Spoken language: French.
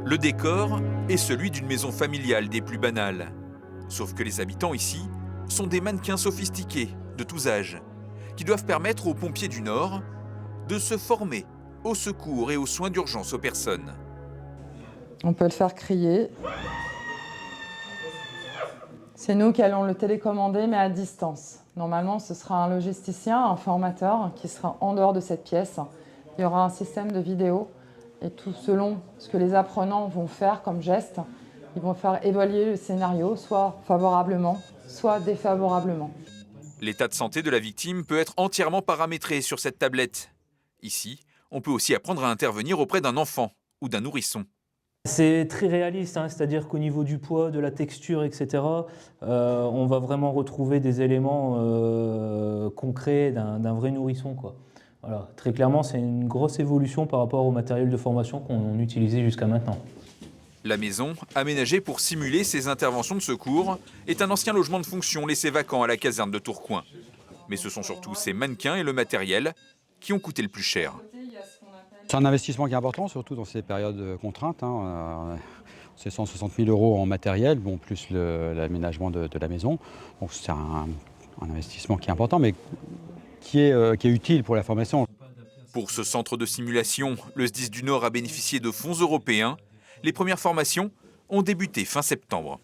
Le décor est celui d'une maison familiale des plus banales. Sauf que les habitants ici sont des mannequins sophistiqués, de tous âges, qui doivent permettre aux pompiers du Nord de se former au secours et aux soins d'urgence aux personnes. On peut le faire crier. C'est nous qui allons le télécommander, mais à distance. Normalement, ce sera un logisticien, un formateur qui sera en dehors de cette pièce. Il y aura un système de vidéo et tout selon ce que les apprenants vont faire comme geste, ils vont faire évaluer le scénario, soit favorablement, soit défavorablement. L'état de santé de la victime peut être entièrement paramétré sur cette tablette. Ici, on peut aussi apprendre à intervenir auprès d'un enfant ou d'un nourrisson. C'est très réaliste, hein, c'est-à-dire qu'au niveau du poids, de la texture, etc., on va vraiment retrouver des éléments concrets d'un vrai nourrisson, quoi. Voilà. Très clairement, c'est une grosse évolution par rapport au matériel de formation qu'on utilisait jusqu'à maintenant. La maison, aménagée pour simuler ces interventions de secours, est un ancien logement de fonction laissé vacant à la caserne de Tourcoing. Mais ce sont surtout ces mannequins et le matériel qui ont coûté le plus cher. C'est un investissement qui est important, surtout dans ces périodes contraintes. C'est 160 000 € en matériel, bon, plus l'aménagement de la maison. Donc c'est un investissement qui est important, mais qui est utile pour la formation. Pour ce centre de simulation, le SDIS du Nord a bénéficié de fonds européens. Les premières formations ont débuté fin septembre.